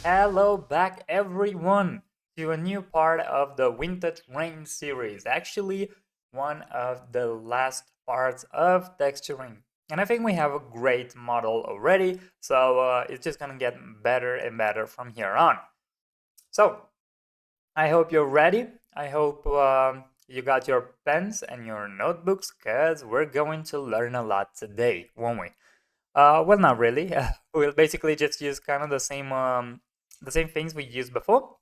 Hello back everyone to a new part of the Winter Train series. Actually, one of the last parts of texturing. And I think we have a great model already, so it's just gonna get better and better from here on. So, I hope you're ready. I hope you got your pens and your notebooks because we're going to learn a lot today, won't we? Well, not really. We'll basically just use kind of the same things we used before,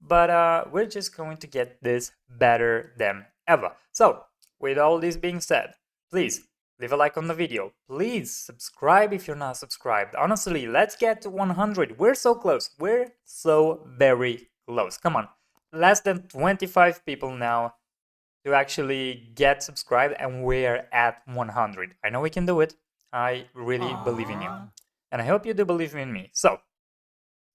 but we're just going to get this better than ever. So, with all this being said, please leave a like on the video. Please subscribe if you're not subscribed. Honestly, let's get to 100. We're so close. We're so very close. Come on, less than 25 people now to actually get subscribed, and we're at 100. I know we can do it. I really believe in you. And I hope you do believe in me. So,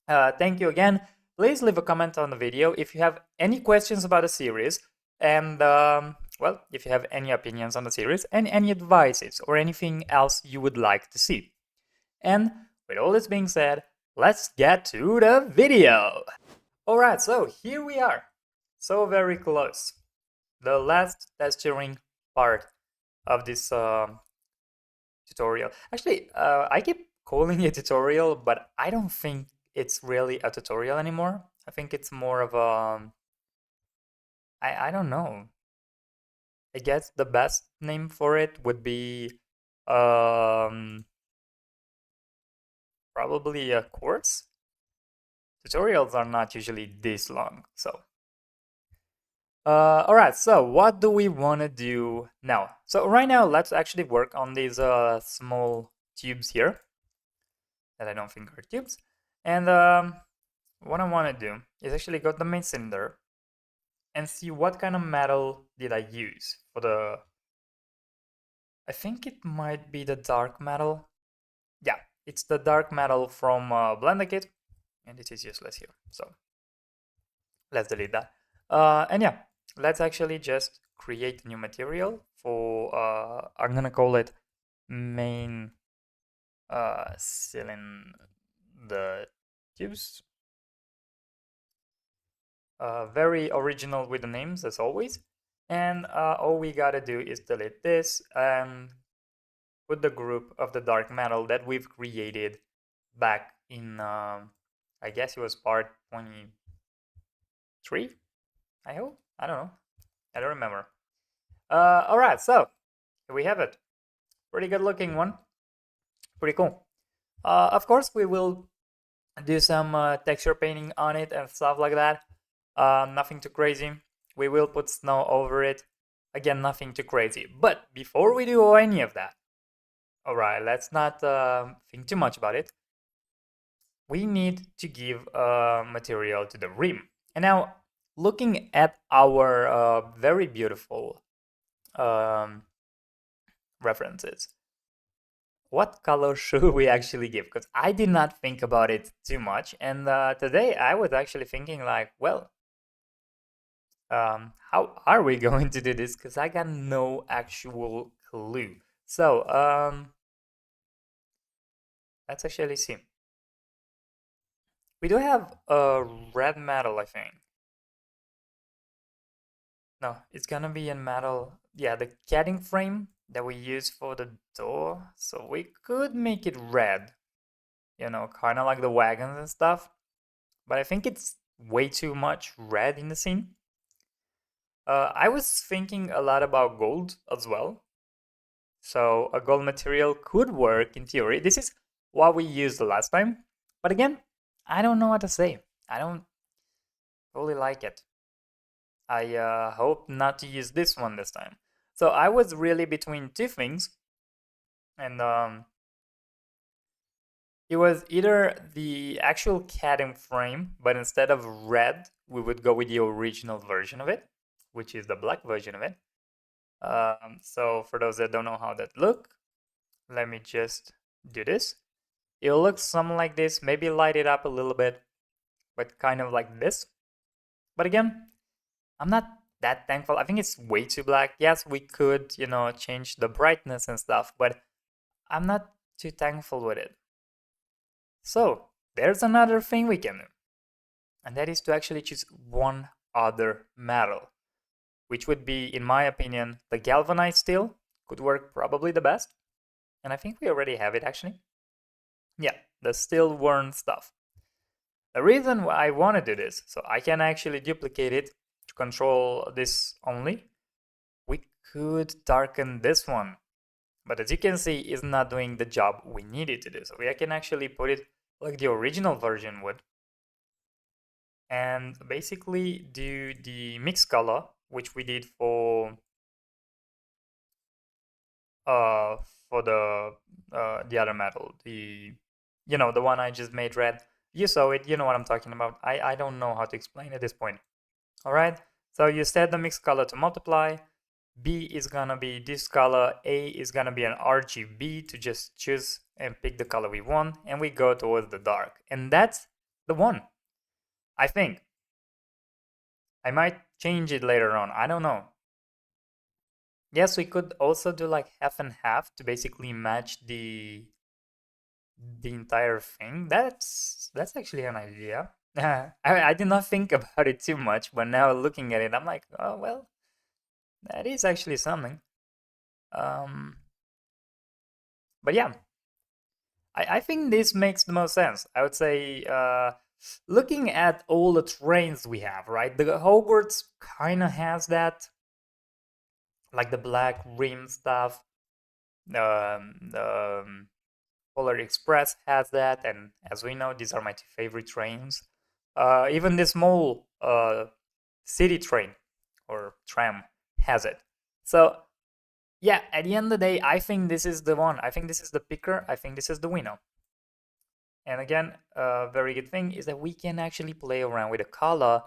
thank you again. Please leave a comment on the video if you have any questions about the series, and well, if you have any opinions on the series and any advices or anything else you would like to see. And with all this being said, let's get to the video. Alright, so here we are. So very close. The last texturing part of this tutorial. Actually, I keep calling it tutorial, but I don't think it's really a tutorial anymore. I think it's more of a, I don't know. I guess the best name for it would be um, probably a course. Tutorials are not usually this long, so. Alright, so what do we want to do now? So right now, let's actually work on these small tubes here that I don't think are tubes. And what I want to do is actually go to the main cylinder and see what kind of metal did I use for the... I think it might be the dark metal. Yeah, it's the dark metal from Blender Kit, and it is useless here, so let's delete that. And yeah, let's actually just create a new material for, I'm gonna call it main cylinder tubes. Very original with the names as always. And all we gotta do is delete this and put the group of the dark metal that we've created back in, I guess it was part 23, I hope? I don't know. I don't remember. Alright, so here we have it. Pretty good looking one. Pretty cool. Of course, we will do some texture painting on it and stuff like that. Nothing too crazy. We will put snow over it. Again, nothing too crazy. But before we do any of that, alright, let's not think too much about it. We need to give material to the rim. And now, looking at our very beautiful references, what color should we actually give? Because I did not think about it too much. And today I was actually thinking like, well, how are we going to do this? Because I got no actual clue. So let's actually see. We do have a red metal, I think. No, it's gonna be in metal. Yeah, the catting frame that we use for the door. So we could make it red, you know, kind of like the wagons and stuff. But I think it's way too much red in the scene. I was thinking a lot about gold as well. So a gold material could work in theory. This is what we used the last time. But again, I don't know what to say. I don't really like it. I hope not to use this one this time. So I was really between two things. And it was either the actual catting frame, but instead of red, we would go with the original version of it, which is the black version of it. So for those that don't know how that look, let me just do this. It'll look something like this, maybe light it up a little bit, but kind of like this. But again, I'm not that thankful. I think it's way too black. Yes, we could, you know, change the brightness and stuff, but I'm not too thankful with it. So there's another thing we can do, and that is to actually choose one other metal, which would be, in my opinion, the galvanized steel. Could work probably the best, and I think we already have it actually. Yeah, the steel worn stuff. The reason why I want to do this, so I can actually duplicate it to control this only. We could darken this one, but as you can see, it's not doing the job we needed to do. So we can actually put it like the original version would, and basically do the mix color, which we did uh for the other metal, the one I just made red. You saw it, you know what I'm talking about. I don't know how to explain at this point. All right, so you set the mix color to multiply. B is gonna be this color, A is gonna be an RGB to just choose and pick the color we want, and we go towards the dark, and that's the one. I think I might change it later on, I don't know. Yes, we could also do like half and half to basically match the entire thing. That's actually an idea. I did not think about it too much, but now looking at it, I'm like, oh well, that is actually something. Um, but yeah, I think this makes the most sense. I would say, looking at all the trains we have, right? The Hogwarts kind of has that, like the black rim stuff. The Polar Express has that, and as we know, these are my two favorite trains. Even the small city train or tram has it. So yeah, at the end of the day, I think this is the one. I think this is the picker. I think this is the winner. And again, a very good thing is that we can actually play around with the color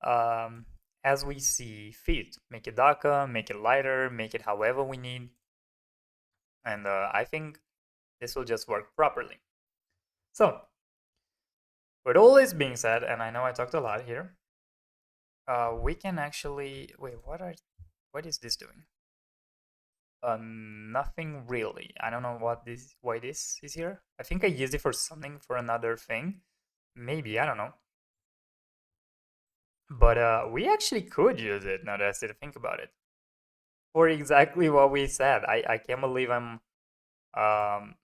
um, as we see fit. Make it darker, make it lighter, make it however we need. And I think this will just work properly. So, with all this being said, and I know I talked a lot here, we can actually wait. What is this doing? Nothing really. I don't know why this is here. I think I used it for something for another thing. Maybe I don't know. But we actually could use it now that I sit to think about it for exactly what we said. I can't believe I'm um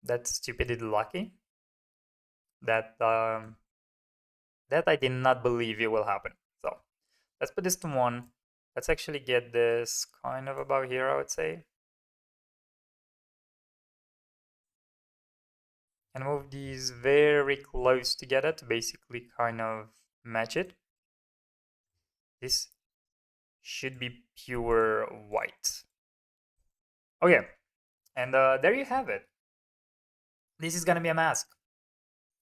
that stupidly lucky that that I did not believe it will happen. So let's put this to one. Let's actually get this kind of about here, I would say. And move these very close together to basically kind of match it. This should be pure white. Okay, and there you have it. This is gonna be a mask.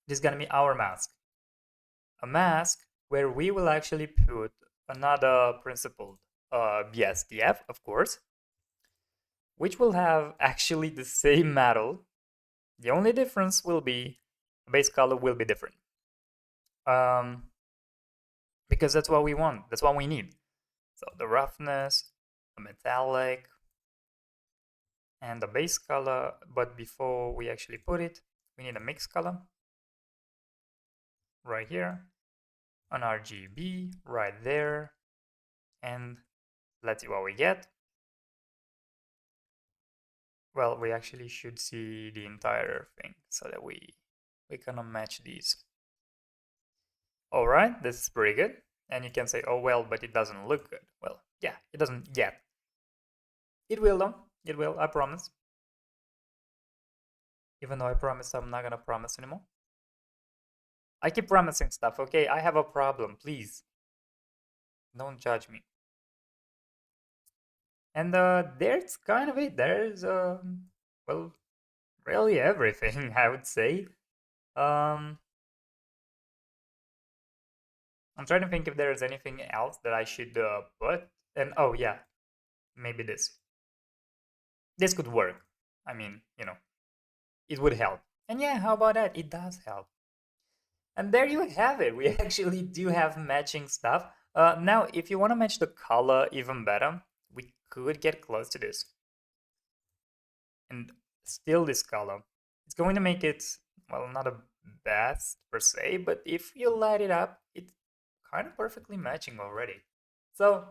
This is gonna be our mask. A mask where we will actually put another principled BSDF, of course, which will have actually the same metal. The only difference will be the base color will be different. Um, because that's what we want. That's what we need. So the roughness, the metallic, and the base color. But before we actually put it, we need a mix color right here, an RGB right there, and let's see what we get. Well, we actually should see the entire thing so that we cannot match these. All right, this is pretty good. And you can say, oh well, but it doesn't look good. Well, yeah, it doesn't yet. It will though. It will, I promise. Even though I promised I'm not gonna promise anymore. I keep promising stuff, okay? I have a problem, please. Don't judge me. And there's kind of it. There's well, really everything, I would say. Um I'm trying to think if there's anything else that I should put. And oh yeah, maybe this. This could work. I mean, it would help. And yeah, how about that? It does help. And there you have it. We actually do have matching stuff. Now, if you want to match the color even better, we could get close to this. And still this color. It's going to make it, well, not a best per se, but if you light it up, it's kind of perfectly matching already. So,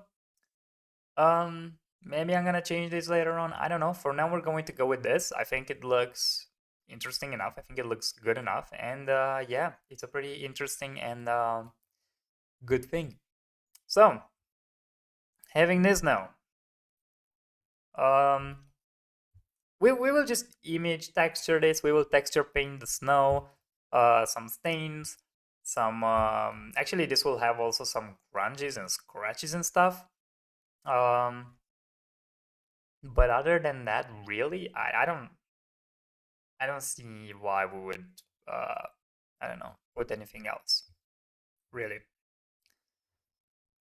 maybe I'm gonna change this later on. I don't know. For now, we're going to go with this. I think it looks interesting enough. I think it looks good enough, and yeah, it's a pretty interesting and good thing. So, having this now, um, we will just image texture this. We will texture paint the snow, some stains, some. Actually, this will have also some grunges and scratches and stuff. Um, but other than that, really, I don't see why we would uh I don't know put anything else really.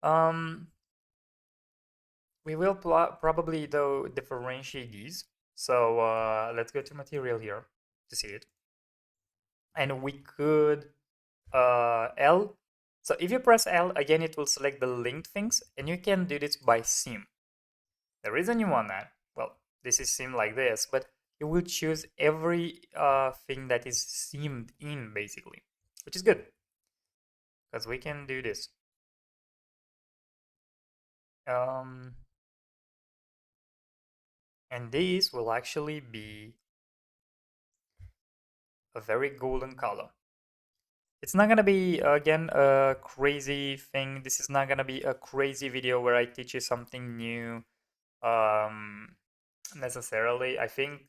Um, we will probably though differentiate these. So let's go to material here to see it, and we could L. So if you press L again, it will select the linked things, and you can do this by seam. The reason you want that, well, this is seamed like this, but you will choose every thing that is seamed in basically, which is good because we can do this. Um, and these will actually be a very golden color. It's not gonna be again a crazy thing. This is not gonna be a crazy video where I teach you something new um, necessarily. I think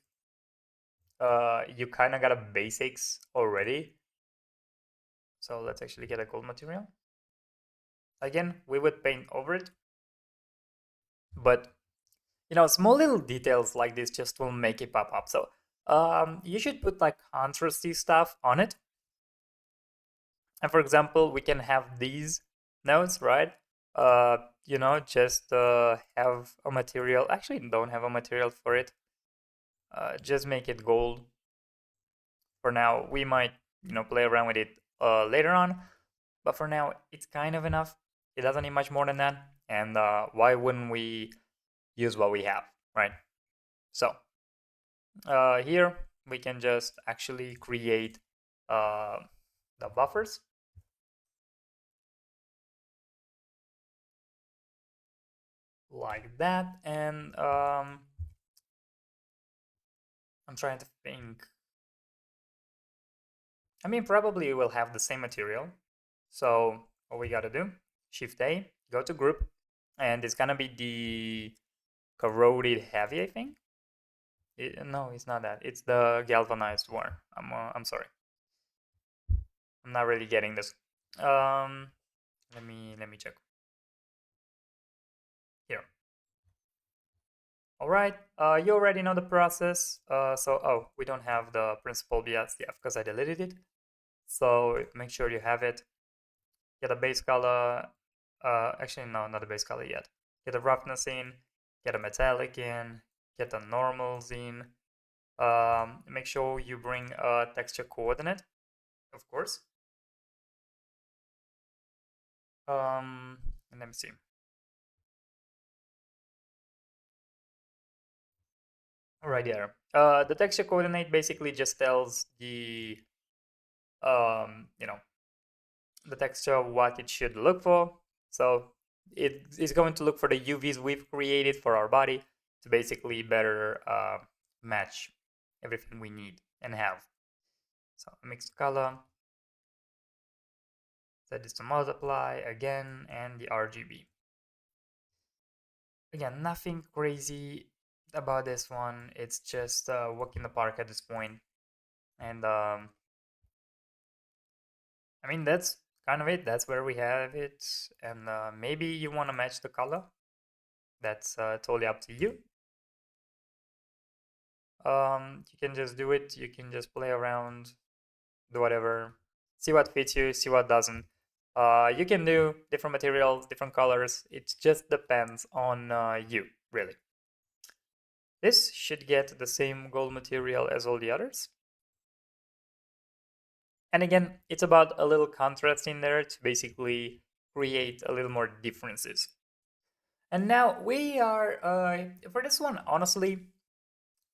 you kind of got a basics already. So let's actually get a gold material. Again, we would paint over it, but you know, small little details like this just will make it pop up. So you should put like contrasty stuff on it. And for example, we can have these notes, right? You know, just have a material. Actually, don't have a material for it. Just make it gold. For now, we might, you know, play around with it later on. But for now, it's kind of enough. It doesn't need much more than that. And why wouldn't we use what we have, right? So here we can just actually create uh, the buffers like that. And I'm trying to think. I mean, probably we'll have the same material. So what we gotta do, Shift A, go to group, and it's gonna be the corroded heavy, I think. No, it's not that. It's the galvanized one. I'm sorry. I'm not really getting this. Um, let me check here. All right. You already know the process. So oh, we don't have the principal BSDF because I deleted it. So make sure you have it. Get a base color. Actually, no, not a base color yet. Get a roughness in. Get a metallic in. Get a normals in. Make sure you bring a texture coordinate, of course. And let me see. Right there. The texture coordinate basically just tells the you know, the texture what it should look for. So it is going to look for the UVs we've created for our body to basically better match everything we need and have. So mixed color, set this to multiply again, and the RGB. Again, nothing crazy about this one. It's just a walk in the park at this point. And I mean, that's kind of it. That's where we have it. And maybe you want to match the color. That's totally up to you. You can just do it. You can just play around, do whatever, see what fits you, see what doesn't. You can do different materials, different colors. It just depends on you, really. This should get the same gold material as all the others. And again, it's about a little contrast in there to basically create a little more differences. And now we are, for this one, honestly,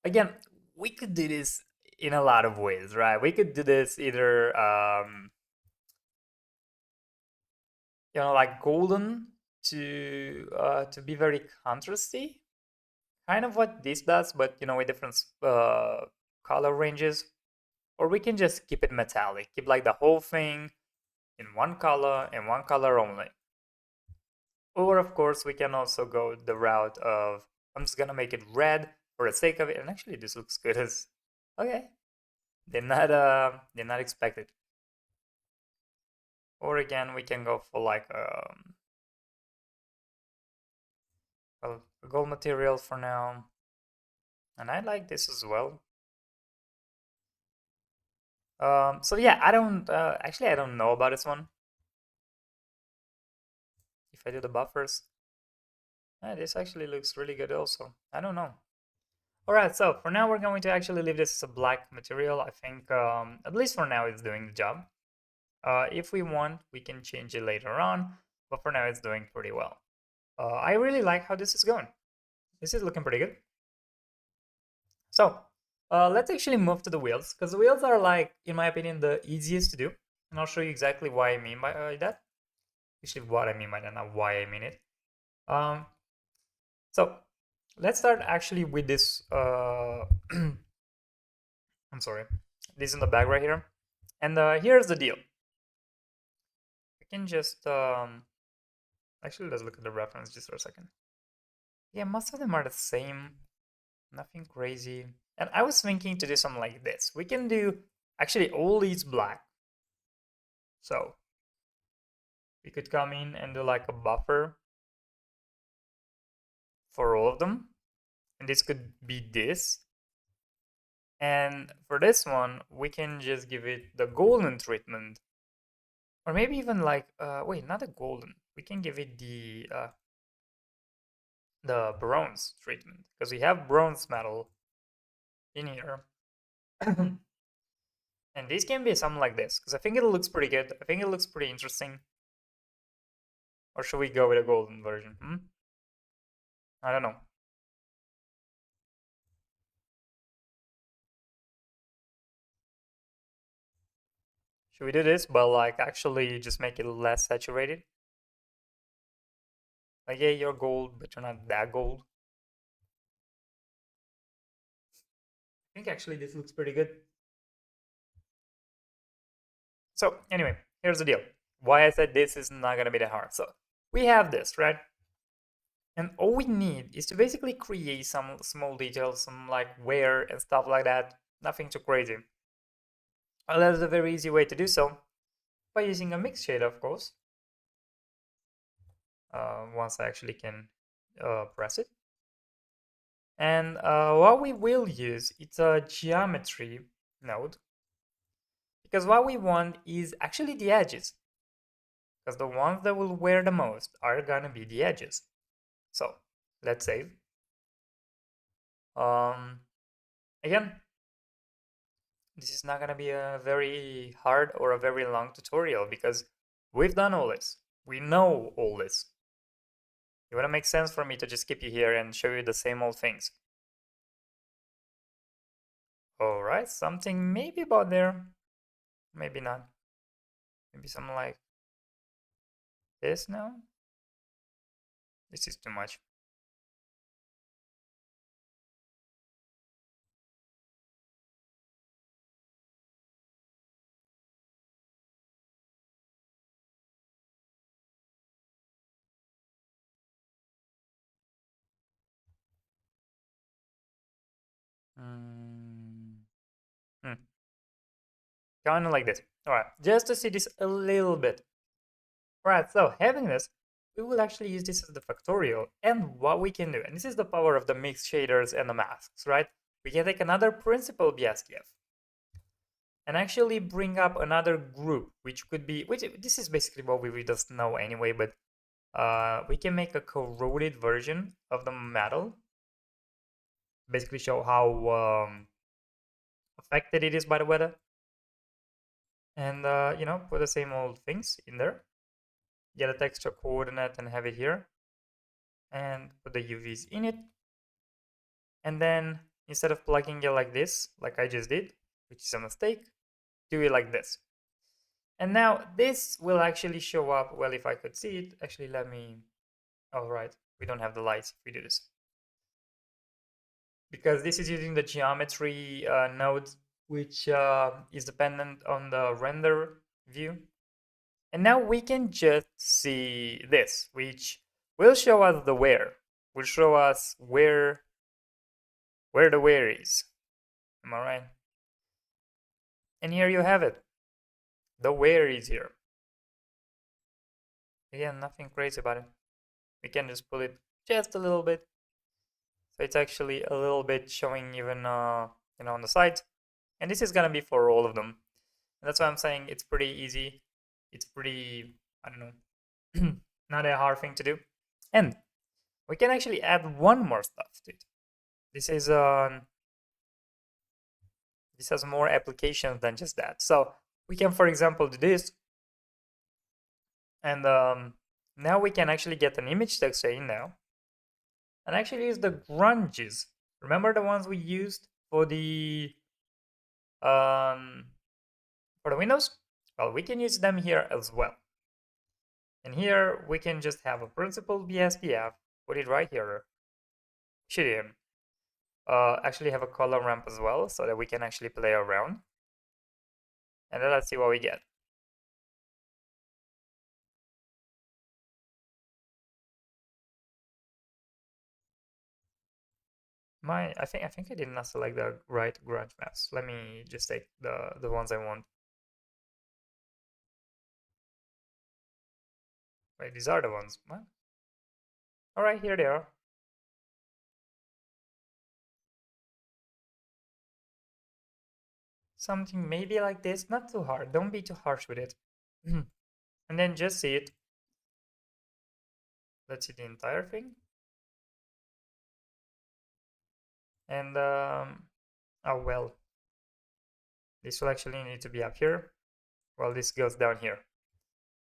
again, we could do this in a lot of ways, right? We could do this either, like golden to be very contrasty, kind of what this does, but with different color ranges. Or we can just keep it metallic, keep like the whole thing in one color and one color only. Or of course, we can also go the route of I'm just gonna make it red for the sake of it. And actually, this looks good as okay. Did not expect it. Or again, we can go for like a gold material for now. And I like this as well. So yeah, I don't actually I don't know about this one. If I do the buffers, this actually looks really good also. I don't know. All right, so for now we're going to actually leave this as a black material. I think at least for now it's doing the job. If we want, we can change it later on, but for now it's doing pretty well. I really like how this is going. This is looking pretty good. So let's actually move to the wheels, because the wheels are like, in my opinion, the easiest to do. And I'll show you exactly why I mean by that. Actually, what I mean by that, not why I mean it. Um, so let's start actually with this. I'm sorry, this in the bag right here. And here's the deal. We can just actually let's look at the reference just for a second. Yeah, most of them are the same. Nothing crazy. And I was thinking to do something like this. We can do actually all these black. So we could come in and do like a buffer for all of them. And this could be this. And for this one, we can just give it the golden treatment. Or maybe even like, wait, not a golden. We can give it the bronze treatment. Because we have bronze metal in here. And this can be something like this. Because I think it looks pretty good. I think it looks pretty interesting. Or should we go with a golden version? I don't know. Should we do this, but like actually just make it less saturated? Like, yeah, you're gold, but you're not that gold. I think actually this looks pretty good. So anyway, here's the deal. Why I said this is not gonna be that hard. So we have this, right? And all we need is to basically create some small details, some like wear and stuff like that. Nothing too crazy. Well, that's a very easy way to do so by using a mix shader, of course. Once I actually can press it. And what we will use, it's a geometry node, because what we want is actually the edges, because the ones that will wear the most are gonna be the edges. So let's save. Again, this is not gonna be a very hard or a very long tutorial because we've done all this. We know all this. It wouldn't make sense for me to just keep you here and show you the same old things. Alright, something maybe about there. Maybe not. Maybe something like this now. This is too much. Mm. Hmm. Kind of like this. Alright, just to see this a little bit. Alright, so having this, we will actually use this as the factorial. And what we can do, and this is the power of the mixed shaders and the masks, right? We can take another principal BSDF and actually bring up another group, which could be, which this is basically what we just know anyway, but we can make a corroded version of the metal. Basically show how affected it is by the weather. And, put the same old things in there. Get a texture coordinate and have it here. And put the UVs in it. And then instead of plugging it like this, like I just did, which is a mistake. Do it like this. And now this will actually show up. Well, if I could see it, actually, let me. All right, we don't have the lights if we do this. Because this is using the geometry node, which is dependent on the render view. And now we can just see this, which will show us the where. Will show us where the where is. Am I right? And here you have it. The where is here. Again, nothing crazy about it. We can just pull it just a little bit. So it's actually a little bit showing even on the side. And this is gonna be for all of them. And that's why I'm saying it's pretty easy. It's pretty, I don't know, not a hard thing to do. And we can actually add one more stuff to it. This is this has more applications than just that. So we can, for example, do this, and now we can actually get an image texture in now, and actually use the grunges. Remember the ones we used um, for the windows? Well, we can use them here as well. And here we can just have a principled BSPF, put it right here, shoot him. Actually have a color ramp as well, so that we can actually play around. And then let's see what we get. I think I did not select the right grunge maps. Let me just take the ones I want. Wait, these are the ones. What? All right, here they are. Something maybe like this, not too hard. Don't be too harsh with it. And then just see it. Let's see the entire thing. And oh well, this will actually need to be up here, while this goes down here.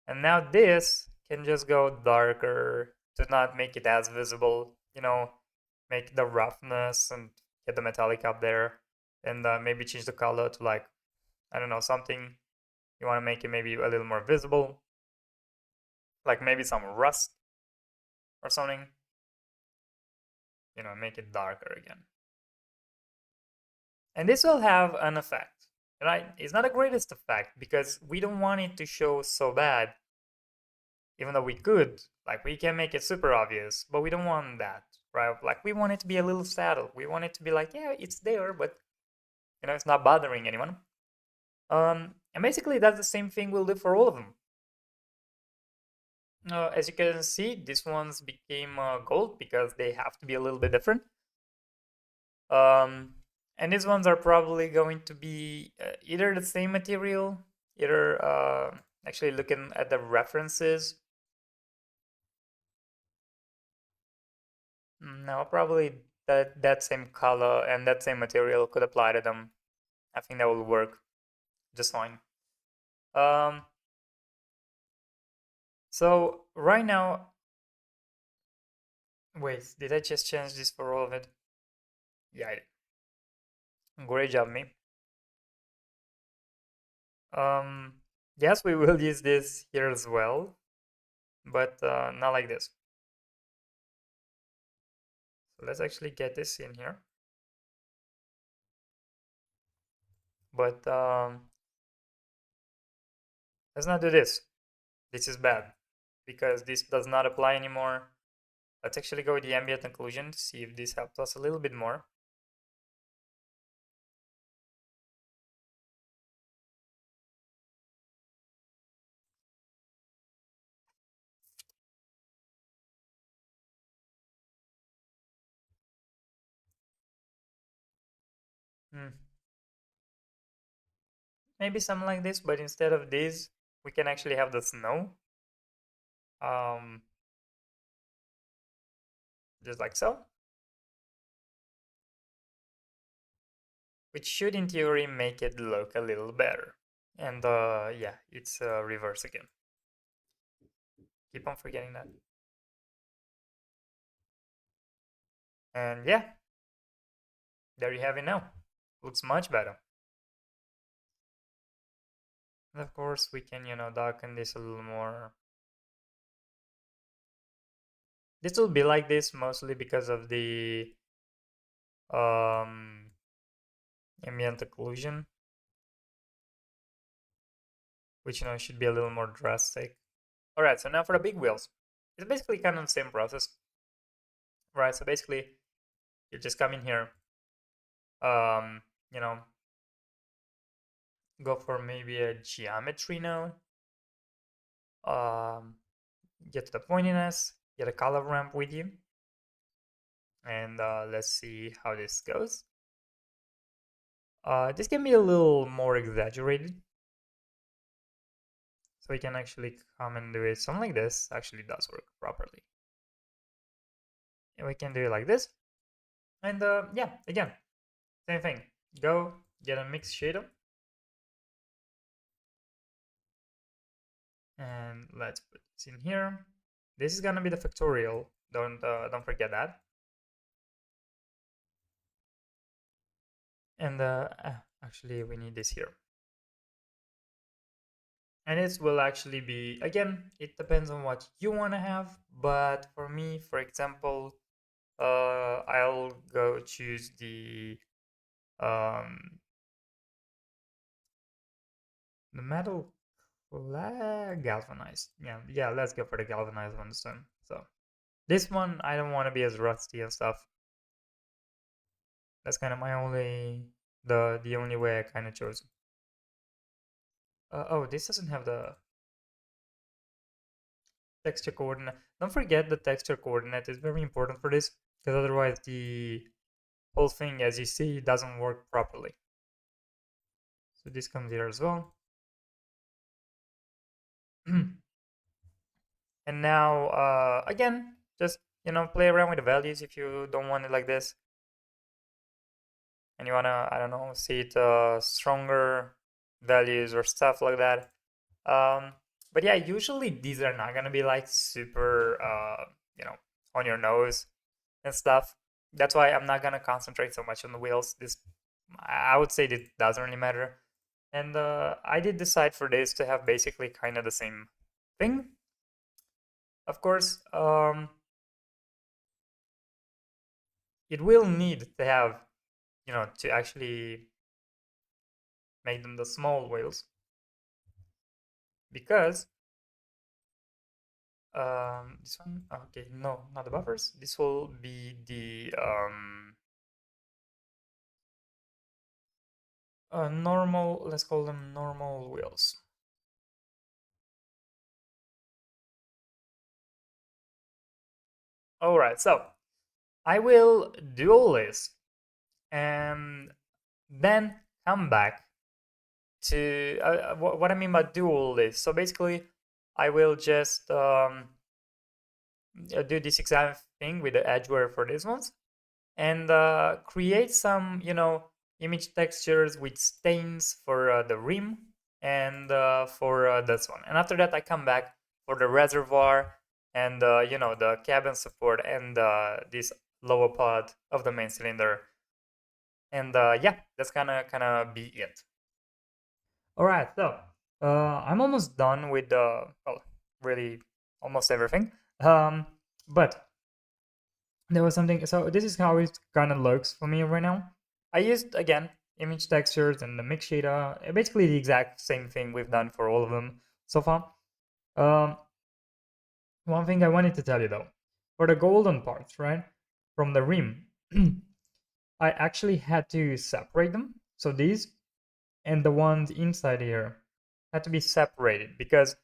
And now this can just go darker to not make it as visible, make the roughness and get the metallic up there, and maybe change the color to, like, I don't know, something you want to make it maybe a little more visible, like maybe some rust or something, make it darker again. And this will have an effect, right? It's not the greatest effect because we don't want it to show so bad, even though we could. Like, we can make it super obvious, but we don't want that, right? Like, we want it to be a little subtle. We want it to be like, yeah, it's there, but it's not bothering anyone. And basically that's the same thing we'll do for all of them. As you can see, these ones became gold because they have to be a little bit different. And these ones are probably going to be either the same material, either actually looking at the references. No, probably that same color and that same material could apply to them. I think that will work just fine. So right now, wait, did I just change this for all of it? Yeah, great job, me. Yes, we will use this here as well, but not like this. So let's actually get this in here. But let's not do this. This is bad because this does not apply anymore. Let's actually go with the ambient occlusion to see if this helps us a little bit more. Hmm. Maybe something like this, but instead of this, we can actually have the snow. Um, just like so. Which should in theory make it look a little better. And yeah, it's reverse again. Keep on forgetting that. And yeah, there you have it now. Looks much better. And of course, we can, darken this a little more. This will be like this mostly because of the um, ambient occlusion, which, should be a little more drastic. All right, so now for the big wheels. It's basically kind of the same process, right? So basically, you just come in here, um, you know, go for maybe a geometry node, um, get to the pointiness, get a color ramp with you, and let's see how this goes. This can be a little more exaggerated, so we can actually come and do it. Something like this actually does work properly. And we can do it like this. And yeah, again, same thing. Go get a mix shader. And let's put this in here. This is gonna be the factorial. Don't forget that. And actually, we need this here. And this will actually be, again, it depends on what you want to have. But for me, for example, I'll go choose um, the metal galvanized. Yeah, let's go for the galvanized one this time. So this one, I don't want to be as rusty and stuff. That's kind of my only, the only way I kind of chose. Oh, this doesn't have the texture coordinate. Don't forget the texture coordinate is very important for this, because otherwise the whole thing, as you see, doesn't work properly. So this comes here as well. And now, again, just, play around with the values if you don't want it like this. And you wanna, I don't know, see it stronger values or stuff like that. But yeah, usually these are not gonna be like super, on your nose and stuff. That's why I'm not gonna concentrate so much on the wheels. This, I would say, it doesn't really matter. And I did decide for this to have basically kind of the same thing. Of course, it will need to have, to actually make them the small wheels, because this one, okay, no, not the buffers. This will be the normal, let's call them normal wheels. All right, so I will do all this and then come back to what I mean by do all this. So basically, I will just do this exact thing with the edgeware for these ones, and create some, image textures with stains for the rim and for this one. And after that, I come back for the reservoir and the cabin support and this lower part of the main cylinder. And yeah, that's kind of be it. All right, so I'm almost done with well, really almost everything. But there was something. So this is how it kind of looks for me right now. I used, again, image textures and the mix shader, basically the exact same thing we've done for all of them so far. Um, One thing I wanted to tell you though, for the golden parts, right, from the rim, I actually had to separate them. So these and the ones inside here had to be separated, because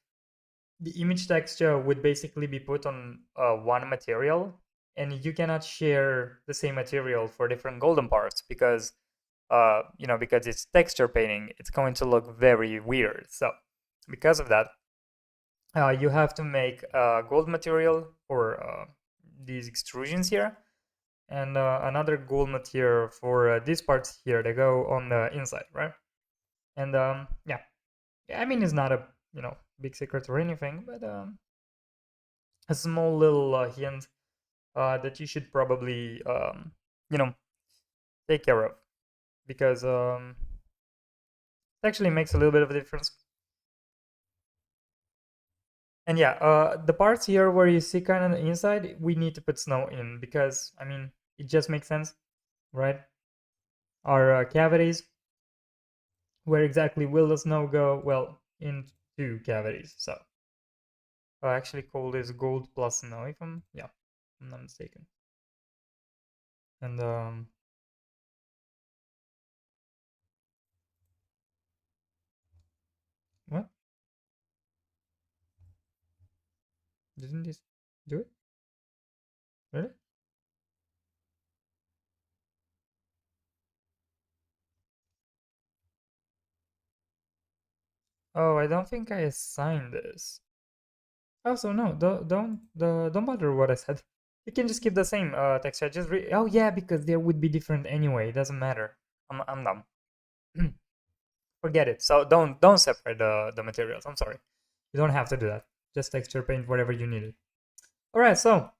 the image texture would basically be put on one material, and you cannot share the same material for different golden parts, because because it's texture painting, it's going to look very weird. So because of that, you have to make gold material for these extrusions here, and another gold material for these parts here that go on the inside, right? And yeah, I mean, it's not a big secret or anything, but a small little hint that you should probably you know take care of, because it actually makes a little bit of a difference. And yeah, the parts here where you see kind of the inside, we need to put snow in because, I mean, it just makes sense, right? Our cavities, where exactly will the snow go? Well, into cavities. So I actually call this gold plus snow if I'm not mistaken. And what? Didn't this do it? Really? Oh, I don't think I assigned this. Also, no, don't bother what I said. You can just keep the same texture. Oh yeah, because there would be different anyway. It doesn't matter. I'm dumb. Forget it. So don't separate the materials. I'm sorry. You don't have to do that. Just texture paint whatever you needed. All right. So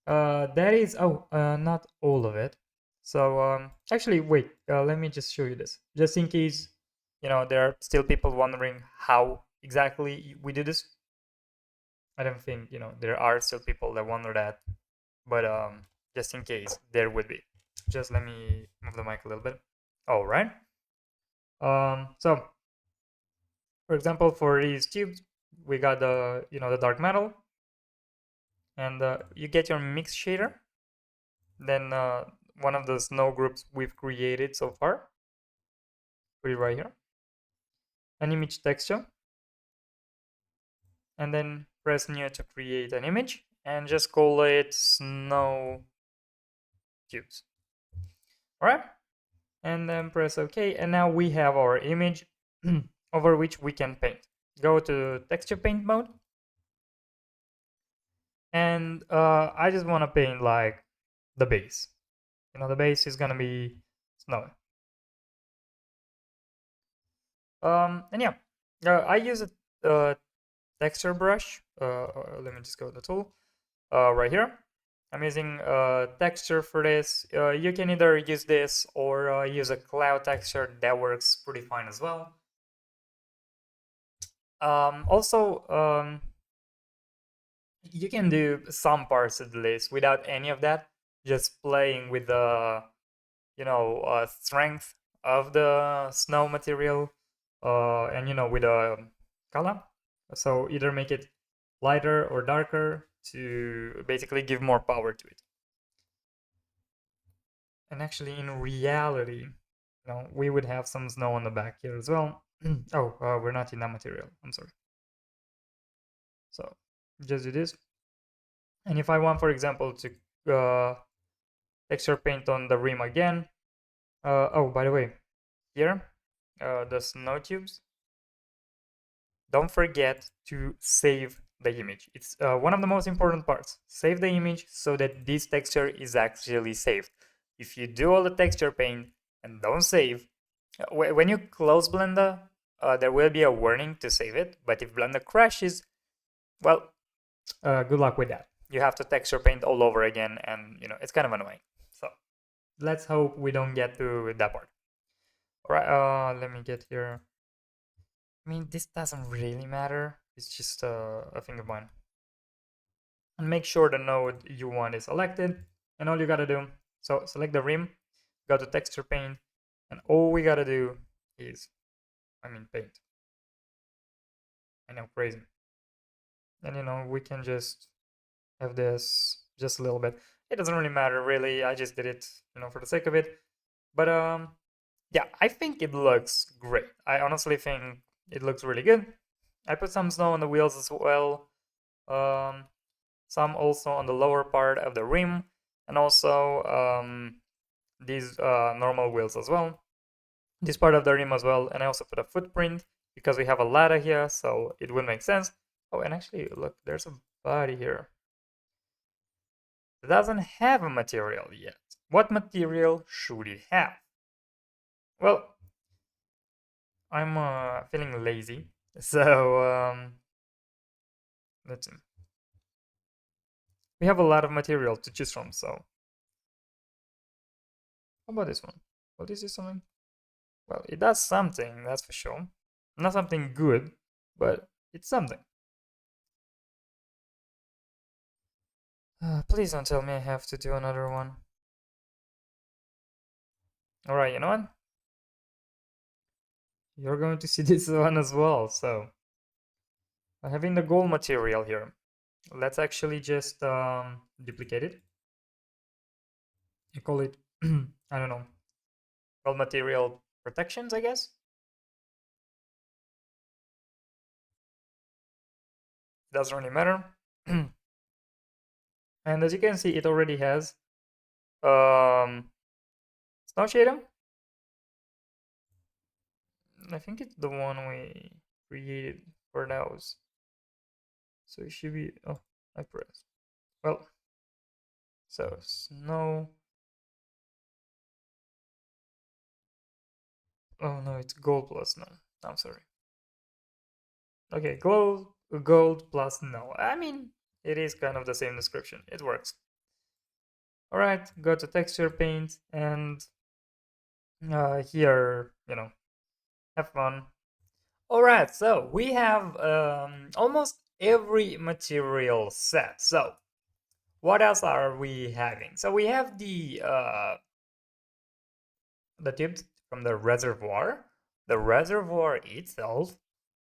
that is not all of it. So actually, wait. Let me just show you this, just in case there are still people wondering how exactly we do this. I don't think there are still people that wonder that, but just in case there would be. Just let me move the mic a little bit. All right. So for example, for these tubes, we got the dark metal, and you get your mix shader. Then one of the snow groups we've created so far, put it right here, an image texture, and then press new to create an image, and just call it snow tubes. All right, and then press OK, and now we have our image over which we can paint. Go to texture paint mode, and I just want to paint like the base. The base is gonna be snow. And yeah, I use a texture brush. Let me just go to the tool right here. I'm using texture for this. You can either use this or use a cloud texture. That works pretty fine as well. Also, you can do some parts at least without any of that. Just playing with the strength of the snow material, and with a color. So either make it lighter or darker to basically give more power to it. And actually, in reality, we would have some snow on the back here as well. Oh, we're not in that material. I'm sorry. So just do this. And if I want, for example, to texture paint on the rim again. Oh, by the way, here, the snow tubes, don't forget to save the image. It's one of the most important parts. Save the image so that this texture is actually saved. If you do all the texture paint and don't save, when you close Blender, there will be a warning to save it. But if Blender crashes, well, good luck with that. You have to texture paint all over again, and it's kind of annoying. So let's hope we don't get to that part. All right, let me get here. I mean, this doesn't really matter. It's just a thing of mine. And make sure the node you want is selected. And all you gotta do, so select the rim, go to texture paint, and all we gotta do is, paint. I know, crazy. And we can just have this just a little bit. It doesn't really matter, really. I just did it, for the sake of it. But yeah, I think it looks great. I honestly think it looks really good. I put some snow on the wheels as well. Some also on the lower part of the rim, and also these normal wheels as well. This part of the rim as well, and I also put a footprint because we have a ladder here, so it would make sense. Oh, and actually, look, there's a body here. It doesn't have a material yet. What material should it have? Well, I'm feeling lazy, so let's see. We have a lot of material to choose from, so how about this one? Well, this is something. Well, it does something, that's for sure. Not something good, but it's something. Please don't tell me I have to do another one. Alright, you know what? You're going to see this one as well. So, having the gold material here. Let's actually just duplicate it. I call it, I don't know, gold material protections, I guess. Doesn't really matter. And as you can see, it already has um, snow shader. I think it's the one we created for those. So it should be, oh, I pressed. Well, so snow. Oh no, it's gold plus no. I'm sorry. Okay, gold plus no. I mean, it is kind of the same description. It works. All right, go to texture paint and here, have fun. All right, so we have almost every material set. So what else are we having? So we have the tubes from the reservoir itself,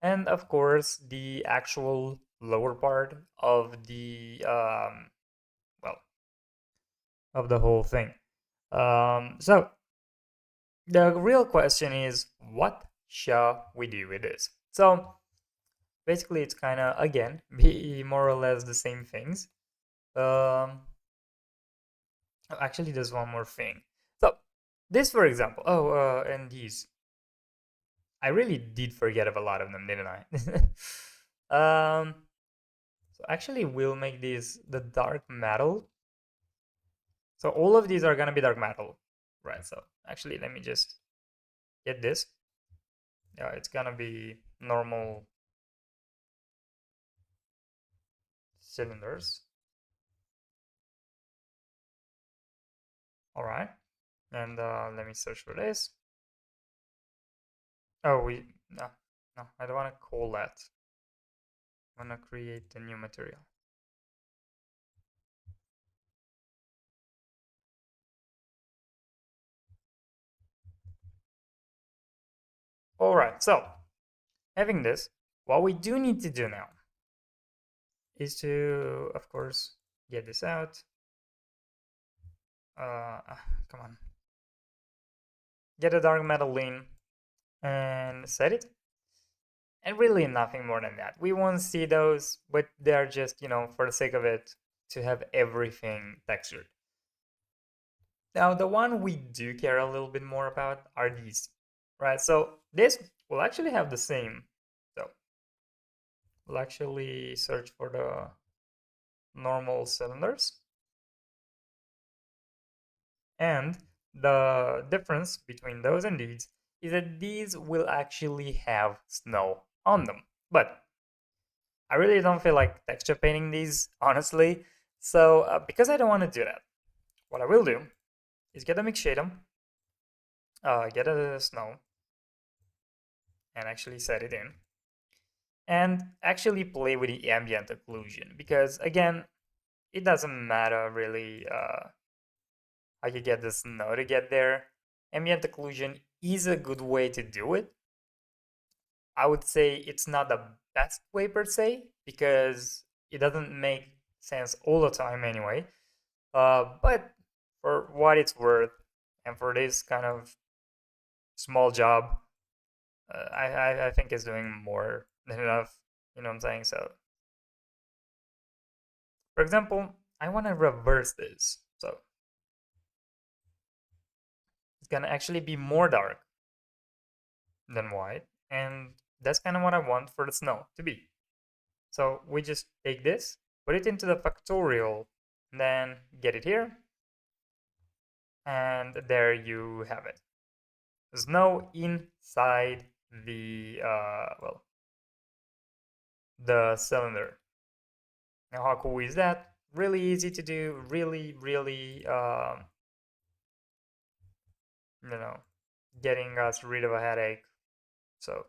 and of course the actual lower part of the well of the whole thing. So the real question is, what shall we do with this? So basically, it's kind of again be more or less the same things. Um, Actually, there's one more thing. So this, for example, and these, I really did forget of a lot of them, didn't I? So actually, we'll make these the dark metal. So all of these are gonna be dark metal, right? So actually, let me just get this. Yeah, it's gonna be normal cylinders. All right, and let me search for this. Oh, no, I don't want to call that. I want to create a new material. All right, so having this, what we do need to do now is to, of course, get this out. Come on. Get a dark metal in and set it. And really nothing more than that. We won't see those, but they're just, for the sake of it, to have everything textured. Now, the one we do care a little bit more about are these, right? So this will actually have the same. So we'll actually search for the normal cylinders. And the difference between those and these is that these will actually have snow on them. But I really don't feel like texture painting these, honestly. So because I don't want to do that, what I will do is get a mix shader, get a snow, and actually set it in. And actually play with the ambient occlusion. Because again, it doesn't matter really how you get the snow to get there. Ambient occlusion is a good way to do it. I would say it's not the best way per se, because it doesn't make sense all the time anyway. But for what it's worth, and for this kind of small job, I think it's doing more than enough. You know what I'm saying? So, for example, I want to reverse this. So it's gonna actually be more dark than white, and that's kind of what I want for the snow to be. So we just take this, put it into the factorial, then get it here, and there you have it. Snow inside the the cylinder. Now, how cool is that? Really easy to do. Really, really, you know, getting us rid of a headache. So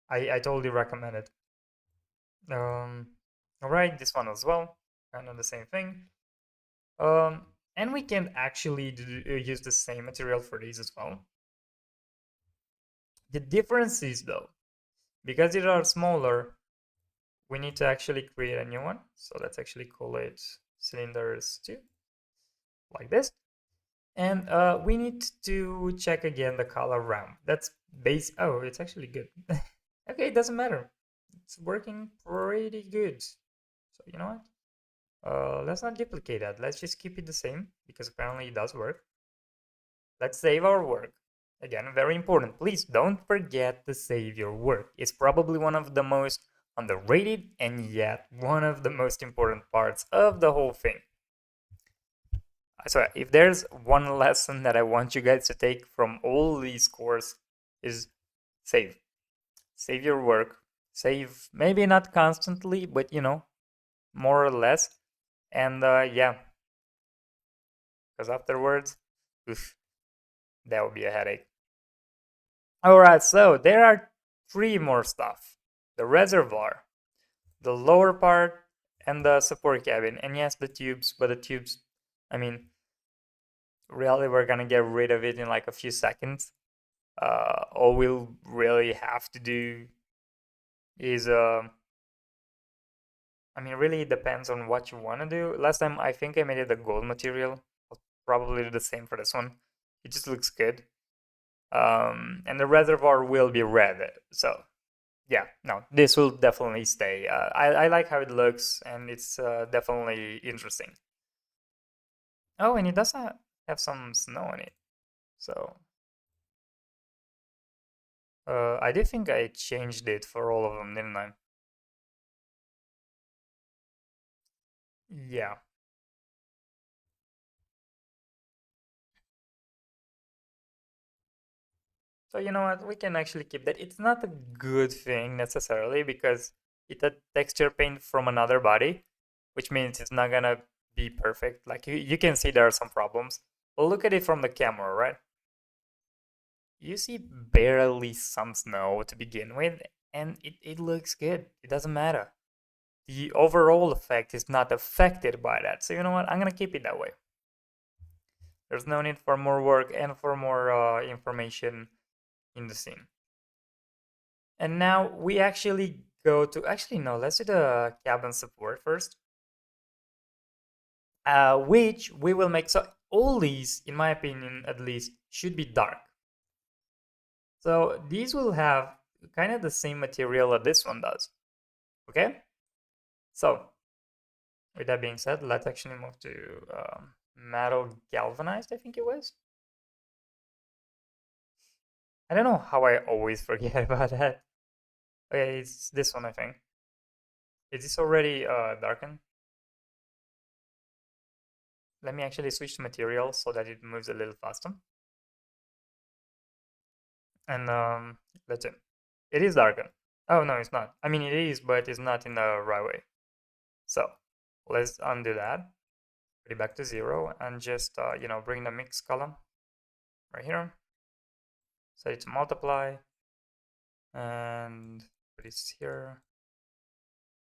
I totally recommend it. All right, this one as well. kind of the same thing. Um, and we can actually use the same material for these as well. The difference is though, because they are smaller, we need to actually create a new one. So let's actually call it cylinders 2, like this. And we need to check again the color ramp. That's base. Oh, it's actually good. Okay, it doesn't matter. It's working pretty good. So you know what? Let's not duplicate that. Let's just keep it the same because apparently it does work. Let's save our work. Again, very important. Please don't forget to save your work. It's probably one of the most underrated and yet one of the most important parts of the whole thing. So if there's one lesson that I want you guys to take from all these courses is save. Save your work. Save maybe not constantly, but you know, more or less. And yeah, because afterwards, oof, that would be a headache. All right, so there are three more stuff: the reservoir, the lower part, and the support cabin. And yes, the tubes, but the tubes, I mean, really, we're gonna get rid of it in like a few seconds. All we'll really have to do is, I mean, really it depends on what you want to do. Last time, I think I made it a gold material. I'll probably do the same for this one. It just looks good. And the reservoir will be red. So yeah, no, this will definitely stay. I like how it looks, and it's definitely interesting. Oh, and it does have some snow on it. So I did think I changed it for all of them, didn't I? Yeah. So you know what? We can actually keep that. It's not a good thing necessarily because it's a texture paint from another body, which means it's not gonna be perfect. Like you can see there are some problems. But look at it from the camera, right? You see barely some snow to begin with, and it looks good. It doesn't matter. The overall effect is not affected by that. So you know what? I'm gonna keep it that way. There's no need for more work and for more information in the scene. And now we actually go to, actually no, let's do the cabin support first, which we will make. So all these, in my opinion at least, should be dark. So these will have kind of the same material that this one does. Okay, so with that being said, let's actually move to metal galvanized, I think it was. I don't know how I always forget about that. Okay, it's this one, I think. Is this already darkened? Let me actually switch to material so that it moves a little faster. And let's see. It is darkened. Oh, no, it's not. I mean, it is, but it's not in the right way. So let's undo that. Put it back to 0 and just, you know, bring the mix column right here. Set it to multiply and put it here.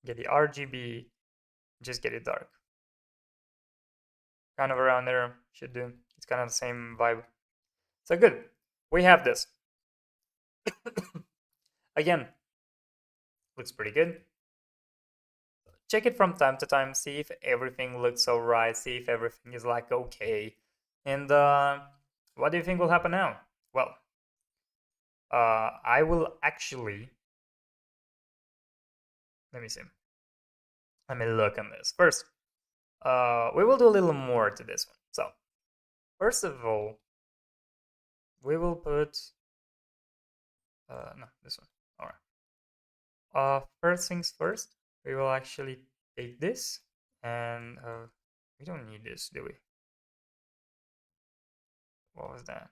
Get the RGB, just get it dark. Kind of around there should do. It's kind of the same vibe. So good. We have this. Again, looks pretty good. Check it from time to time, see if everything looks alright, see if everything is like okay. And what do you think will happen now? Well, I will actually, let me see. Let me look on this. First, we will do a little more to this one. So, first of all, we will put, no, this one. Alright. First things first, we will actually take this and we don't need this, do we? What was that?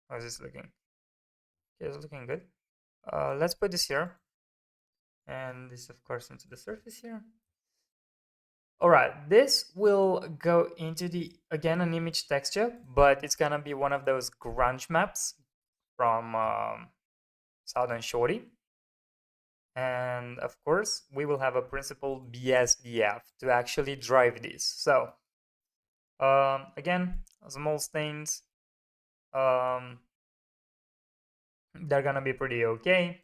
How is this looking? Okay, it's looking good. Let's put this here, and this of course into the surface here. All right, this will go into the, again, an image texture, but it's gonna be one of those grunge maps from Southern Shorty. And of course, we will have a principal BSDF to actually drive this. So again, small stains, they're gonna be pretty okay.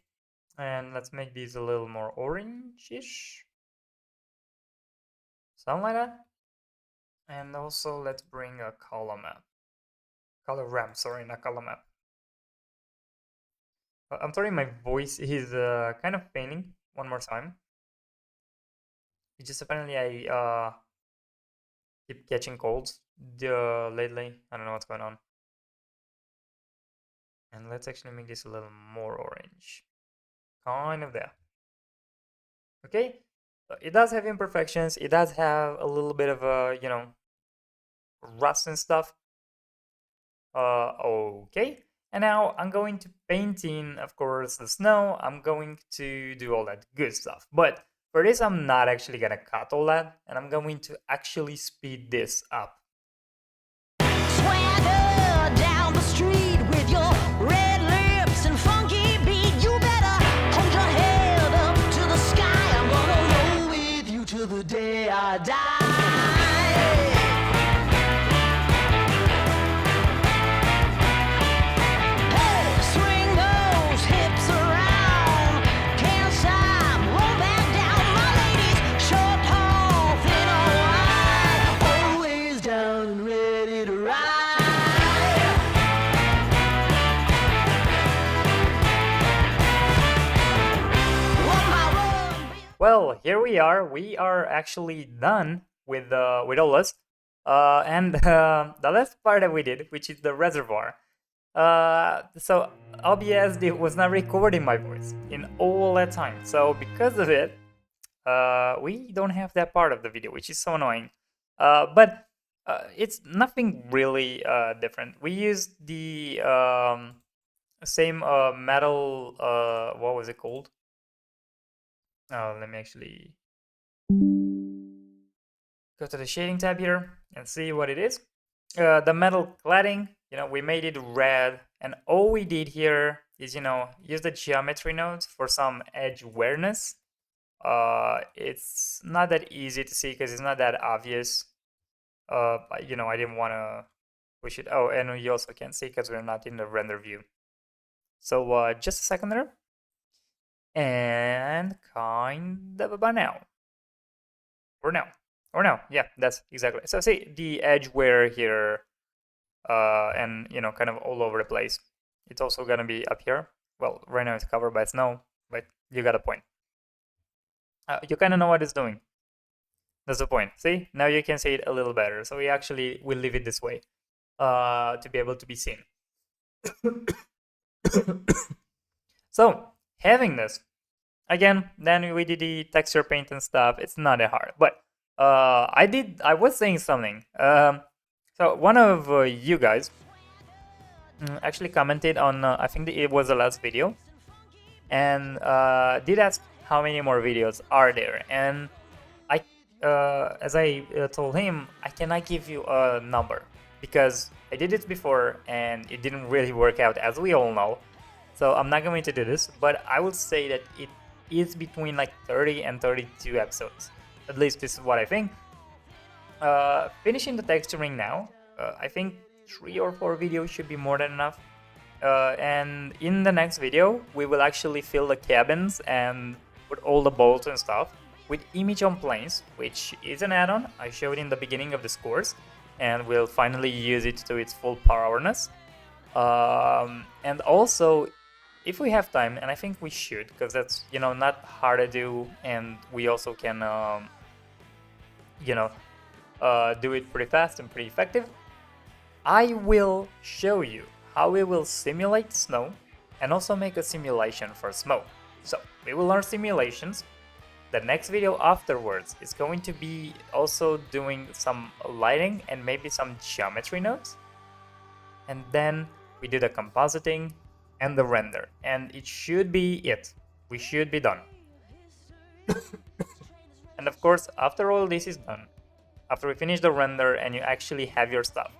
And let's make these a little more orange-ish, something like that. And also let's bring a color map, color ramp, sorry, not color map. I'm sorry, my voice is kind of failing. One more time. It's just apparently I keep catching colds lately. I don't know what's going on. And let's actually make this a little more orange. Kind of there. Okay? It does have imperfections. It does have a little bit of a, you know, rust and stuff. Okay. And now I'm going to paint in, of course, the snow. I'm going to do all that good stuff. But for this, I'm not actually gonna cut all that. And I'm going to actually speed this up. Swagger down the street with your red lips and funky beat. You better hold your head up to the sky. I'm gonna roll with you till the day I die. Hey, swing those hips around. Can't stop, roll back down. My ladies, short, tall, thin or wide, always down and ready to ride. Well, here we are. We are actually done with all this. And the last part that we did, which is the reservoir. So OBS was not recording my voice in all that time. So because of it, we don't have that part of the video, which is so annoying. But it's nothing really different. We used the same metal. What was it called? Let me actually go to the shading tab here and see what it is. The metal cladding, you know, we made it red, and all we did here is, you know, use the geometry nodes for some edge awareness. It's not that easy to see because it's not that obvious. You know, I didn't want to push it. Oh, and you also can't see because we're not in the render view. So just a second there. And kind of about now. Or now, yeah, that's exactly. So see the edge wear here, and you know, kind of all over the place. It's also gonna be up here. Well, right now it's covered by snow, but you got a point. You kind of know what it's doing. That's the point. See, now you can see it a little better. So we actually will leave it this way, to be able to be seen. So having this again, then we did the texture paint and stuff. It's not that hard, but I was saying something. So one of you guys actually commented on, I think it was the last video, and did ask how many more videos are there. And I, as I told him, I cannot give you a number because I did it before and it didn't really work out, as we all know. So I'm not going to do this, but I would say that it is between like 30 and 32 episodes. At least this is what I think. Finishing the texturing now, I think 3 or 4 videos should be more than enough. And in the next video, we will actually fill the cabins and put all the bolts and stuff with image on planes, which is an add-on I showed in the beginning of this course, and we'll finally use it to its full powerness. And also, if we have time, and I think we should, because that's, you know, not hard to do, and we also can, you know, do it pretty fast and pretty effective, I will show you how we will simulate snow and also make a simulation for smoke. So we will learn simulations. The next video afterwards is going to be also doing some lighting and maybe some geometry nodes. And then we do the compositing and the render, and it should be it. We should be done. And of course, after all this is done, after we finish the render and you actually have your stuff,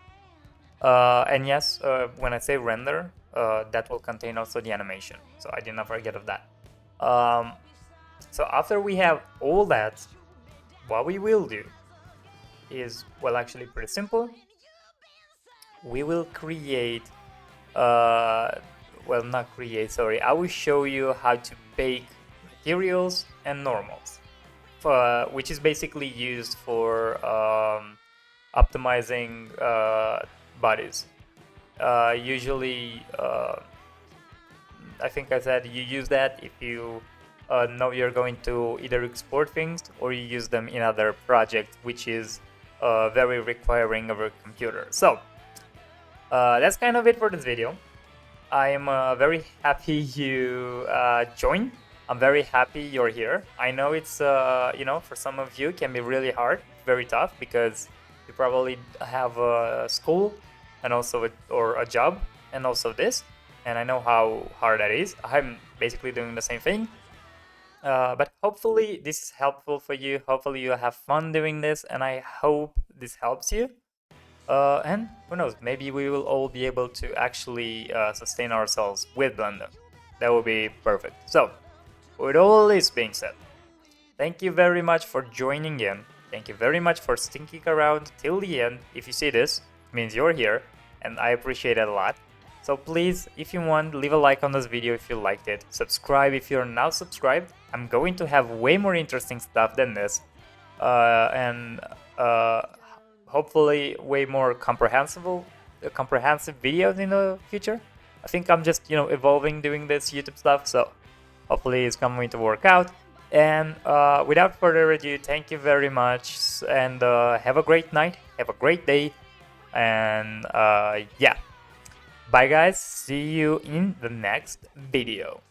and yes, when I say render, that will contain also the animation, so I did not forget of that. So after we have all that, what we will do is, well, actually pretty simple. We will create, uh, well, not create, sorry. I will show you how to bake materials and normals, which is basically used for optimizing bodies. Usually, I think I said you use that if you know you're going to either export things or you use them in other project, which is very requiring of a computer. So that's kind of it for this video. I'm very happy you joined. I'm very happy you're here. I know it's, for some of you, it can be really hard, very tough, because you probably have a school and also or a job and also this. And I know how hard that is. I'm basically doing the same thing. But hopefully this is helpful for you. Hopefully you have fun doing this, and I hope this helps you. And who knows, maybe we will all be able to actually sustain ourselves with Blender. That would be perfect. So, with all this being said, thank you very much for joining in. Thank you very much for sticking around till the end. If you see this, it means you're here, and I appreciate it a lot. So please, if you want, leave a like on this video if you liked it. Subscribe if you're not subscribed. I'm going to have way more interesting stuff than this. And hopefully way more comprehensive videos in the future. I think I'm just evolving doing this YouTube stuff, so hopefully it's going to work out. And without further ado, thank you very much, and have a great night, have a great day, and yeah, bye guys, see you in the next video.